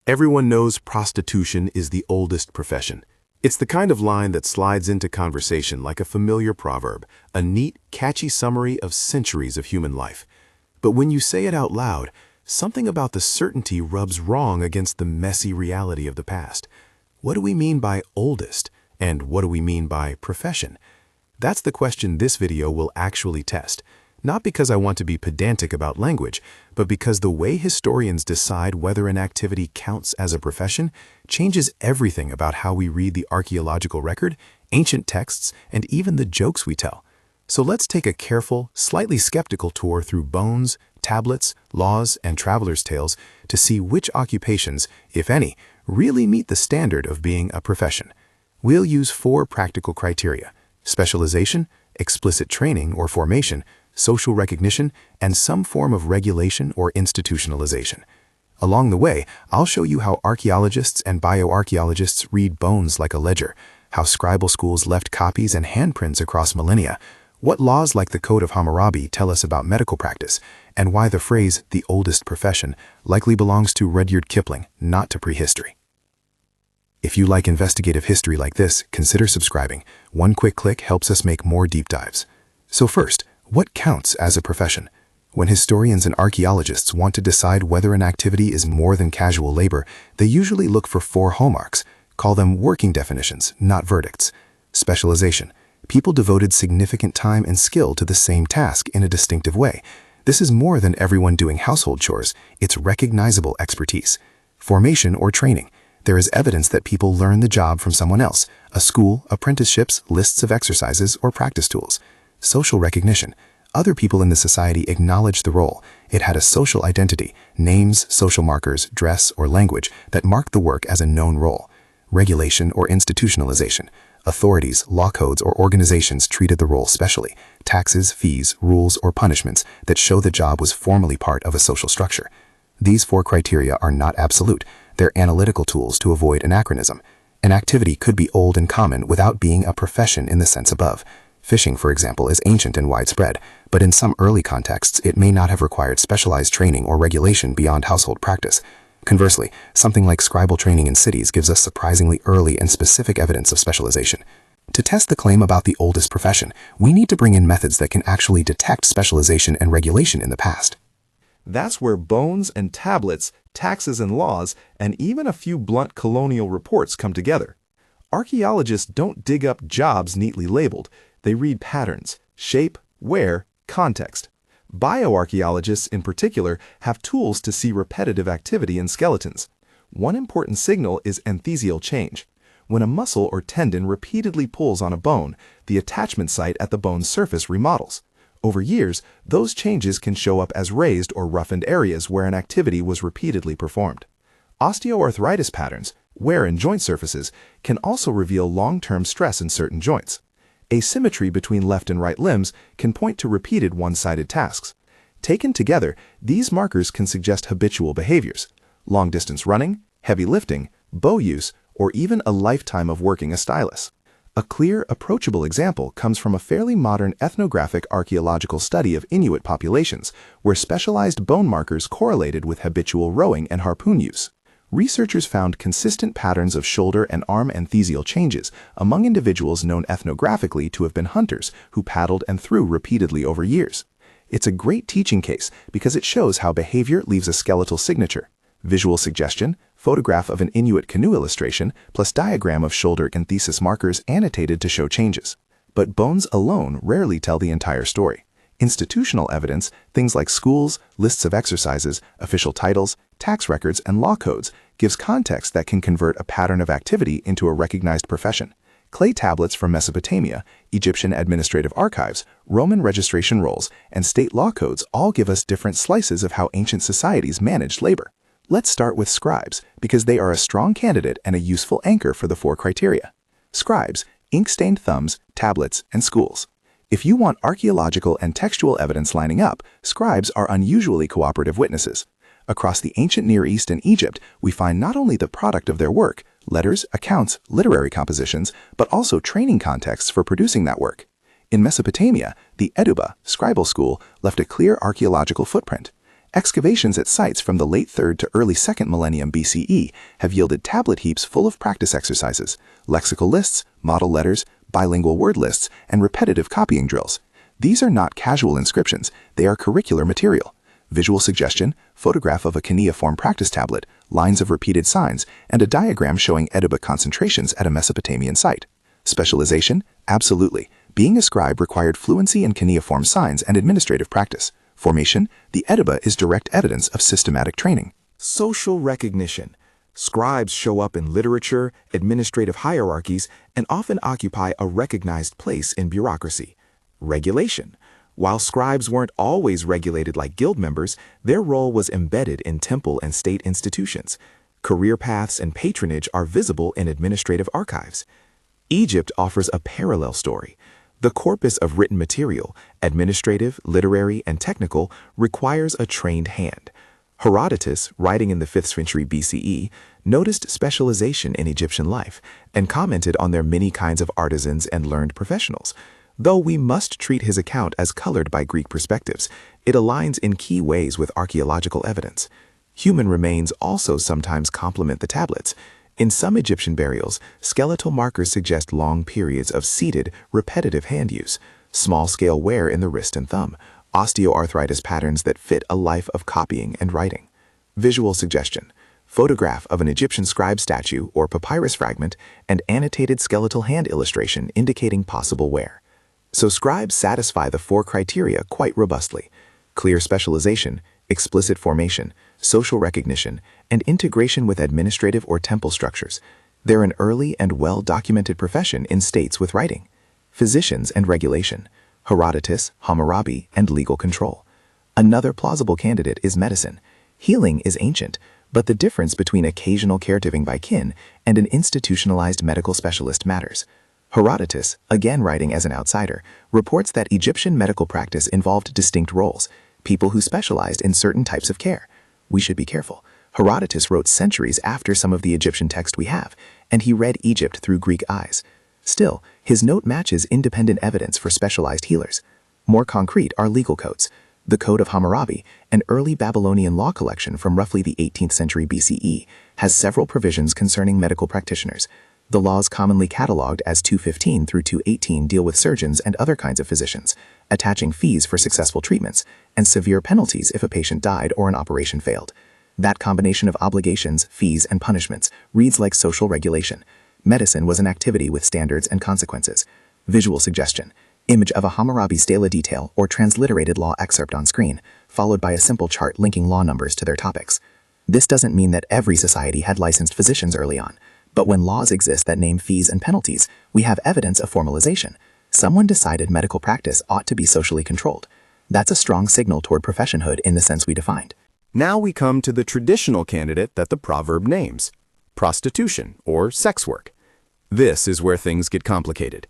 Everyone knows prostitution is the oldest profession. It's the kind of line that slides into conversation like a familiar proverb, a neat, catchy summary of centuries of human life. But when you say it out loud, something about the certainty rubs wrong against the messy reality of the past. What do we mean by oldest? And what do we mean by profession? That's the question this video will actually test. Not because I want to be pedantic about language, but because the way historians decide whether an activity counts as a profession changes everything about how we read the archaeological record, ancient texts, and even the jokes we tell. So let's take a careful, slightly skeptical tour through bones, tablets, laws, and travelers' tales to see which occupations, if any, really meet the standard of being a profession. We'll use 4 practical criteria: specialization, explicit training or formation, social recognition, and some form of regulation or institutionalization. Along the way, I'll show you how archaeologists and bioarchaeologists read bones like a ledger, how scribal schools left copies and handprints across millennia, what laws like the Code of Hammurabi tell us about medical practice, and why the phrase "the oldest profession" likely belongs to Rudyard Kipling, not to prehistory. If you like investigative history like this, consider subscribing. One quick click helps us make more deep dives. So first, what counts as a profession? When historians and archaeologists want to decide whether an activity is more than casual labor, they usually look for 4 hallmarks. Call them working definitions, not verdicts. Specialization. People devoted significant time and skill to the same task in a distinctive way. This is more than everyone doing household chores. It's recognizable expertise. Formation or training. There is evidence that people learn the job from someone else: a school, apprenticeships, lists of exercises, or practice tools. Social recognition. Other people in the society acknowledge the role. It had a social identity, names, social markers, dress, or language that marked the work as a known role. Regulation or institutionalization. Authorities, law codes, or organizations treated the role specially. Taxes, fees, rules, or punishments that show the job was formally part of a social structure. These 4 criteria are not absolute. They're analytical tools to avoid anachronism. An activity could be old and common without being a profession in the sense above. Fishing, for example, is ancient and widespread, but in some early contexts, it may not have required specialized training or regulation beyond household practice. Conversely, something like scribal training in cities gives us surprisingly early and specific evidence of specialization. To test the claim about the oldest profession, we need to bring in methods that can actually detect specialization and regulation in the past. That's where bones and tablets, taxes and laws, and even a few blunt colonial reports come together. Archaeologists don't dig up jobs neatly labeled. They read patterns, shape, wear, context. Bioarchaeologists, in particular, have tools to see repetitive activity in skeletons. One important signal is enthesial change. When a muscle or tendon repeatedly pulls on a bone, the attachment site at the bone's surface remodels. Over years, those changes can show up as raised or roughened areas where an activity was repeatedly performed. Osteoarthritis patterns, wear in joint surfaces, can also reveal long-term stress in certain joints. Asymmetry between left and right limbs can point to repeated one-sided tasks. Taken together, these markers can suggest habitual behaviors: long-distance running, heavy lifting, bow use, or even a lifetime of working a stylus. A clear, approachable example comes from a fairly modern ethnographic archaeological study of Inuit populations, where specialized bone markers correlated with habitual rowing and harpoon use. Researchers found consistent patterns of shoulder and arm enthesial changes among individuals known ethnographically to have been hunters who paddled and threw repeatedly over years. It's a great teaching case because it shows how behavior leaves a skeletal signature. Visual suggestion, photograph of an Inuit canoe illustration, plus diagram of shoulder enthesis markers annotated to show changes. But bones alone rarely tell the entire story. Institutional evidence, things like schools, lists of exercises, official titles, tax records, and law codes, gives context that can convert a pattern of activity into a recognized profession. Clay tablets from Mesopotamia, Egyptian administrative archives, Roman registration rolls, and state law codes all give us different slices of how ancient societies managed labor. Let's start with scribes, because they are a strong candidate and a useful anchor for the 4 criteria. Scribes, ink-stained thumbs, tablets, and schools. If you want archaeological and textual evidence lining up, scribes are unusually cooperative witnesses. Across the ancient Near East and Egypt, we find not only the product of their work, letters, accounts, literary compositions, but also training contexts for producing that work. In Mesopotamia, the Eduba, scribal school, left a clear archaeological footprint. Excavations at sites from the late 3rd to early 2nd millennium BCE have yielded tablet heaps full of practice exercises, lexical lists, model letters, bilingual word lists, and repetitive copying drills. These are not casual inscriptions, they are curricular material. Visual suggestion, photograph of a cuneiform practice tablet, lines of repeated signs, and a diagram showing edible concentrations at a Mesopotamian site. Specialization? Absolutely. Being a scribe required fluency in cuneiform signs and administrative practice. Formation? The ediba is direct evidence of systematic training. Social recognition. Scribes show up in literature, administrative hierarchies, and often occupy a recognized place in bureaucracy. Regulation. While scribes weren't always regulated like guild members, their role was embedded in temple and state institutions. Career paths and patronage are visible in administrative archives. Egypt offers a parallel story. The corpus of written material, administrative, literary, and technical, requires a trained hand. Herodotus, writing in the 5th century BCE, noticed specialization in Egyptian life and commented on their many kinds of artisans and learned professionals. Though we must treat his account as colored by Greek perspectives, it aligns in key ways with archaeological evidence. Human remains also sometimes complement the tablets. In some Egyptian burials, skeletal markers suggest long periods of seated, repetitive hand use, small-scale wear in the wrist and thumb, osteoarthritis patterns that fit a life of copying and writing. Visual suggestion. Photograph of an Egyptian scribe statue or papyrus fragment and annotated skeletal hand illustration indicating possible wear. So scribes satisfy the 4 criteria quite robustly: clear specialization, explicit formation, social recognition, and integration with administrative or temple structures. They're an early and well-documented profession in states with writing. Physicians and regulation. Herodotus, Hammurabi, and legal control. Another plausible candidate is medicine. Healing is ancient, but the difference between occasional caregiving by kin and an institutionalized medical specialist matters. Herodotus, again writing as an outsider, reports that Egyptian medical practice involved distinct roles, people who specialized in certain types of care. We should be careful. Herodotus wrote centuries after some of the Egyptian text we have, and he read Egypt through Greek eyes. Still, his note matches independent evidence for specialized healers. More concrete are legal codes. The Code of Hammurabi, an early Babylonian law collection from roughly the 18th century BCE, has several provisions concerning medical practitioners. The laws commonly cataloged as 215 through 218 deal with surgeons and other kinds of physicians, attaching fees for successful treatments and severe penalties if a patient died or an operation failed. That combination of obligations, fees, and punishments reads like social regulation. Medicine was an activity with standards and consequences. Visual suggestion. Image of a Hammurabi stela detail or transliterated law excerpt on screen, followed by a simple chart linking law numbers to their topics. This doesn't mean that every society had licensed physicians early on. But when laws exist that name fees and penalties, we have evidence of formalization. Someone decided medical practice ought to be socially controlled. That's a strong signal toward professionhood in the sense we defined. Now we come to the traditional candidate that the proverb names: prostitution, or sex work. This is where things get complicated.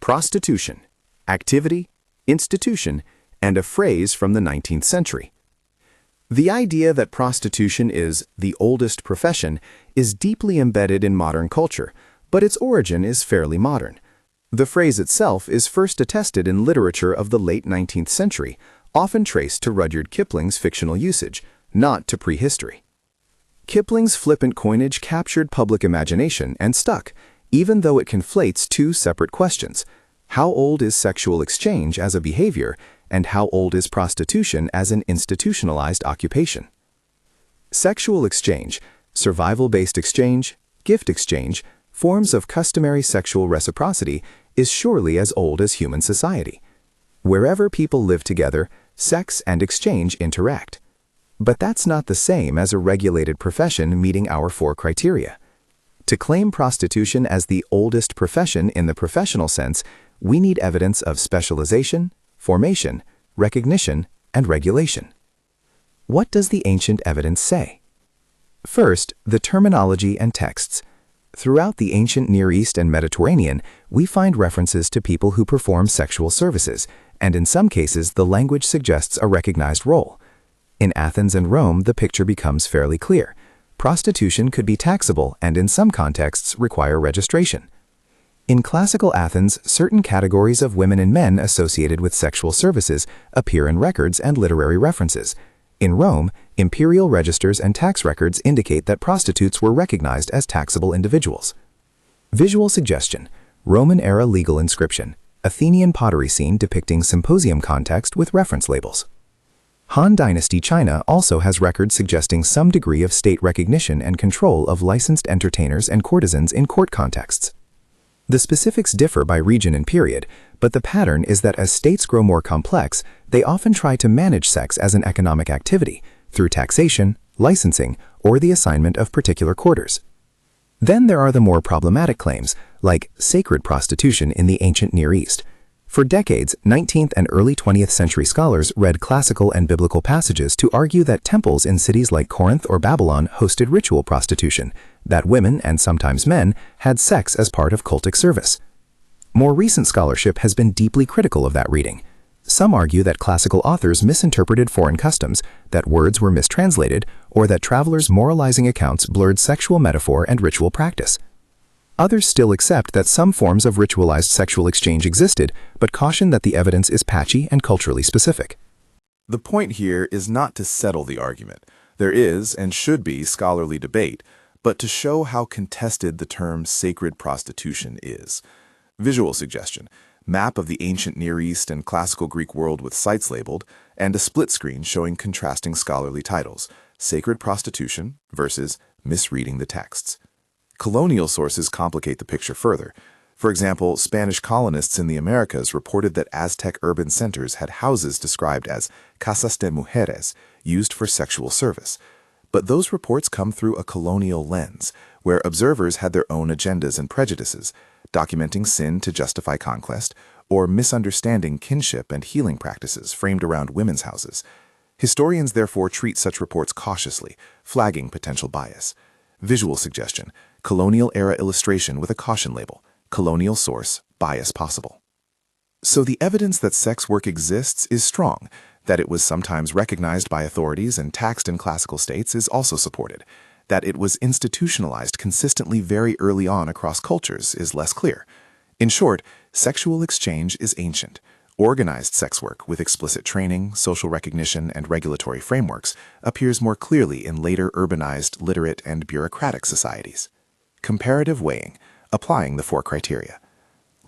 Prostitution, activity, institution, and a phrase from the 19th century. The idea that prostitution is the oldest profession is deeply embedded in modern culture, but its origin is fairly modern. The phrase itself is first attested in literature of the late 19th century, often traced to Rudyard Kipling's fictional usage, not to prehistory. Kipling's flippant coinage captured public imagination and stuck, even though it conflates 2 separate questions: how old is sexual exchange as a behavior, and how old is prostitution as an institutionalized occupation? Sexual exchange, survival-based exchange, gift exchange, forms of customary sexual reciprocity is surely as old as human society. Wherever people live together, sex and exchange interact. But that's not the same as a regulated profession meeting our 4 criteria. To claim prostitution as the oldest profession in the professional sense, we need evidence of specialization, formation, recognition, and regulation. What does the ancient evidence say? First, the terminology and texts. Throughout the ancient Near East and Mediterranean, we find references to people who perform sexual services, and in some cases the language suggests a recognized role. In Athens and Rome, the picture becomes fairly clear. Prostitution could be taxable and in some contexts require registration. In classical Athens, certain categories of women and men associated with sexual services appear in records and literary references. In Rome, imperial registers and tax records indicate that prostitutes were recognized as taxable individuals. Visual suggestion: Roman-era legal inscription, Athenian pottery scene depicting symposium context with reference labels. Han Dynasty China also has records suggesting some degree of state recognition and control of licensed entertainers and courtesans in court contexts. The specifics differ by region and period, but the pattern is that as states grow more complex, they often try to manage sex as an economic activity through taxation, licensing, or the assignment of particular quarters. Then there are the more problematic claims, like sacred prostitution in the ancient Near East. For decades, 19th and early 20th century scholars read classical and biblical passages to argue that temples in cities like Corinth or Babylon hosted ritual prostitution, that women, and sometimes men, had sex as part of cultic service. More recent scholarship has been deeply critical of that reading. Some argue that classical authors misinterpreted foreign customs, that words were mistranslated, or that travelers' moralizing accounts blurred sexual metaphor and ritual practice. Others still accept that some forms of ritualized sexual exchange existed, but caution that the evidence is patchy and culturally specific. The point here is not to settle the argument. There is, and should be, scholarly debate, but to show how contested the term sacred prostitution is. Visual suggestion: map of the ancient Near East and classical Greek world with sites labeled, and a split screen showing contrasting scholarly titles: Sacred Prostitution versus Misreading the Texts. Colonial sources complicate the picture further. For example, Spanish colonists in the Americas reported that Aztec urban centers had houses described as casas de mujeres, used for sexual service. But those reports come through a colonial lens, where observers had their own agendas and prejudices, documenting sin to justify conquest, or misunderstanding kinship and healing practices framed around women's houses. Historians therefore treat such reports cautiously, flagging potential bias. Visual suggestion: colonial-era illustration with a caution label, colonial source, bias possible. So the evidence that sex work exists is strong. That it was sometimes recognized by authorities and taxed in classical states is also supported. That it was institutionalized consistently very early on across cultures is less clear. In short, sexual exchange is ancient. Organized sex work with explicit training, social recognition, and regulatory frameworks appears more clearly in later urbanized, literate, and bureaucratic societies. Comparative weighing, applying the 4 criteria.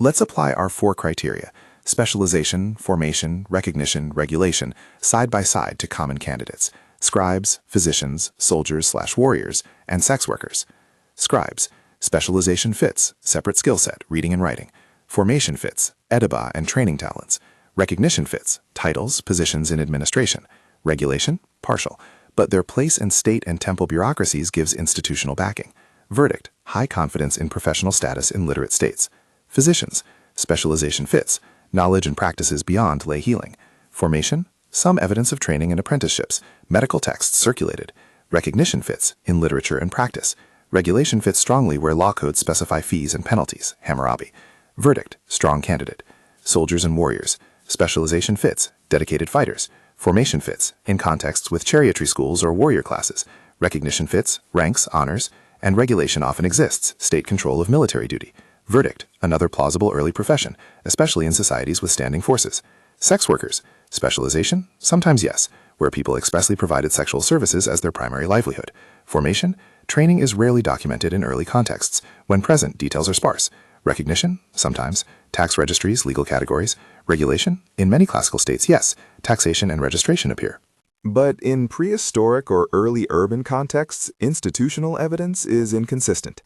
Let's apply our 4 criteria: specialization, formation, recognition, regulation, side by side to common candidates: scribes, physicians, soldiers/warriors, and sex workers. Scribes: specialization fits, separate skill set, reading and writing. Formation fits, ediba and training talents. Recognition fits, titles, positions in administration. Regulation: partial, but their place in state and temple bureaucracies gives institutional backing. Verdict: high confidence in professional status in literate states. Physicians: specialization fits, knowledge and practices beyond lay healing. Formation: some evidence of training and apprenticeships, medical texts circulated. Recognition fits, in literature and practice. Regulation fits strongly where law codes specify fees and penalties, Hammurabi. Verdict: strong candidate. Soldiers and warriors: specialization fits, dedicated fighters. Formation fits, in contexts with chariotry schools or warrior classes. Recognition fits, ranks, honors, and regulation often exists, state control of military duty. Verdict: another plausible early profession, especially in societies with standing forces. Sex workers: specialization? Sometimes yes, where people expressly provided sexual services as their primary livelihood. Formation? Training is rarely documented in early contexts. When present, details are sparse. Recognition? Sometimes. Tax registries, legal categories. Regulation? In many classical states, yes. Taxation and registration appear. But in prehistoric or early urban contexts, institutional evidence is inconsistent.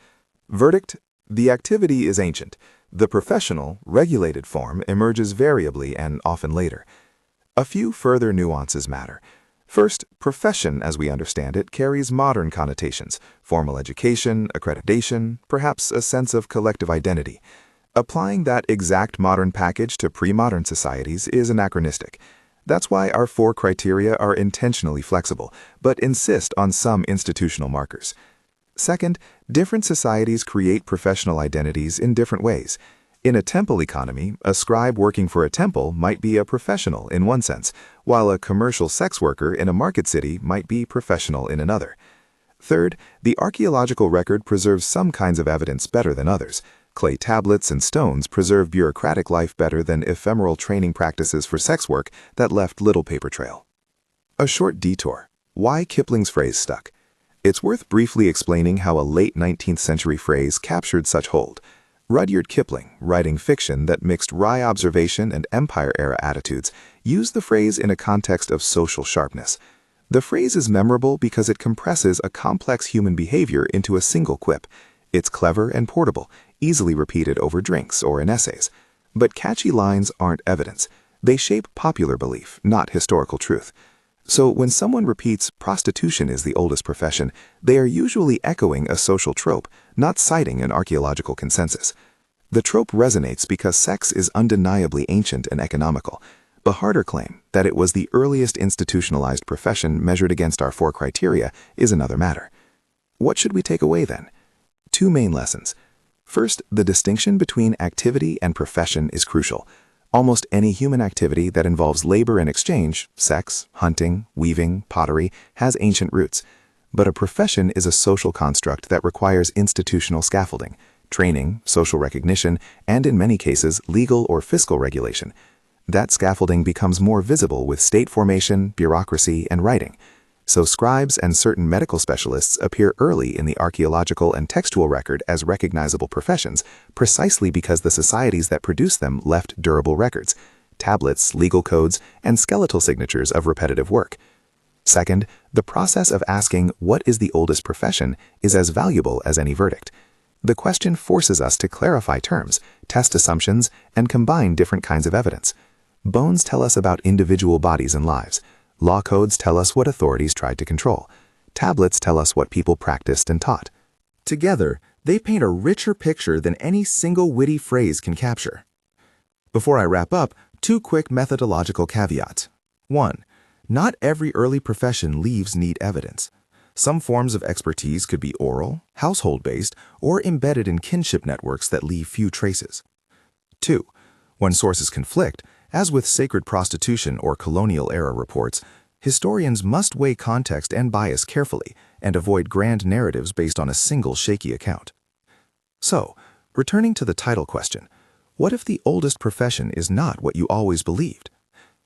Verdict: the activity is ancient. The professional, regulated form emerges variably and often later. A few further nuances matter. First, profession as we understand it carries modern connotations: formal education, accreditation, perhaps a sense of collective identity. Applying that exact modern package to pre-modern societies is anachronistic. That's why our 4 criteria are intentionally flexible, but insist on some institutional markers. Second, different societies create professional identities in different ways. In a temple economy, a scribe working for a temple might be a professional in one sense, while a commercial sex worker in a market city might be professional in another. Third, the archaeological record preserves some kinds of evidence better than others. Clay tablets and stones preserve bureaucratic life better than ephemeral training practices for sex work that left little paper trail. A short detour. Why Kipling's phrase stuck. It's worth briefly explaining how a late 19th century phrase captured such hold. Rudyard Kipling, writing fiction that mixed wry observation and Empire-era attitudes, used the phrase in a context of social sharpness. The phrase is memorable because it compresses a complex human behavior into a single quip. It's clever and portable, easily repeated over drinks or in essays. But catchy lines aren't evidence. They shape popular belief, not historical truth. So when someone repeats prostitution is the oldest profession, they are usually echoing a social trope, not citing an archaeological consensus. The trope resonates because sex is undeniably ancient and economical. The harder claim, that it was the earliest institutionalized profession measured against our 4 criteria, is another matter. What should we take away then? 2 main lessons. First, the distinction between activity and profession is crucial. Almost any human activity that involves labor and exchange, sex, hunting, weaving, pottery, has ancient roots. But a profession is a social construct that requires institutional scaffolding, training, social recognition, and in many cases, legal or fiscal regulation. That scaffolding becomes more visible with state formation, bureaucracy, and writing. So scribes and certain medical specialists appear early in the archaeological and textual record as recognizable professions, precisely because the societies that produced them left durable records, tablets, legal codes, and skeletal signatures of repetitive work. Second, the process of asking what is the oldest profession is as valuable as any verdict. The question forces us to clarify terms, test assumptions, and combine different kinds of evidence. Bones tell us about individual bodies and lives. Law codes tell us what authorities tried to control. Tablets tell us what people practiced and taught. Together, they paint a richer picture than any single witty phrase can capture. Before I wrap up, 2 quick methodological caveats. 1. Not every early profession leaves neat evidence. Some forms of expertise could be oral, household-based, or embedded in kinship networks that leave few traces. 2. When sources conflict, as with sacred prostitution or colonial-era reports, historians must weigh context and bias carefully and avoid grand narratives based on a single shaky account. So, returning to the title question, what if the oldest profession is not what you always believed?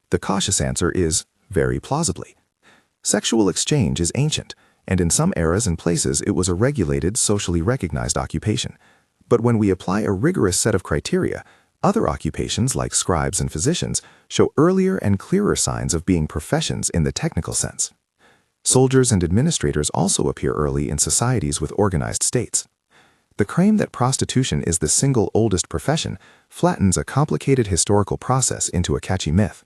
The cautious answer is, very plausibly. Sexual exchange is ancient, and in some eras and places it was a regulated, socially recognized occupation. But when we apply a rigorous set of criteria, other occupations, like scribes and physicians, show earlier and clearer signs of being professions in the technical sense. Soldiers and administrators also appear early in societies with organized states. The claim that prostitution is the single oldest profession flattens a complicated historical process into a catchy myth.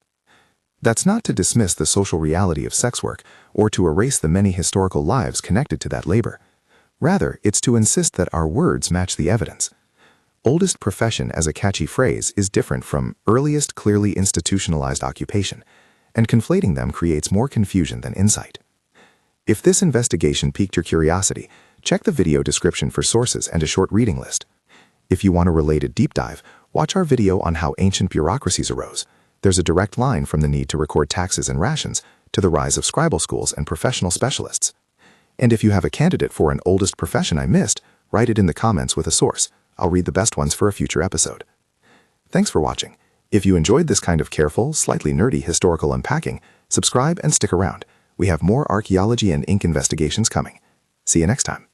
That's not to dismiss the social reality of sex work or to erase the many historical lives connected to that labor. Rather, it's to insist that our words match the evidence. Oldest profession as a catchy phrase is different from earliest clearly institutionalized occupation, and conflating them creates more confusion than insight. If this investigation piqued your curiosity, check the video description for sources and a short reading list. If you want a related deep dive, watch our video on how ancient bureaucracies arose. There's a direct line from the need to record taxes and rations to the rise of scribal schools and professional specialists. And if you have a candidate for an oldest profession I missed, write it in the comments with a source. I'll read the best ones for a future episode. Thanks for watching. If you enjoyed this kind of careful, slightly nerdy historical unpacking, subscribe and stick around. We have more archaeology and ink investigations coming. See you next time.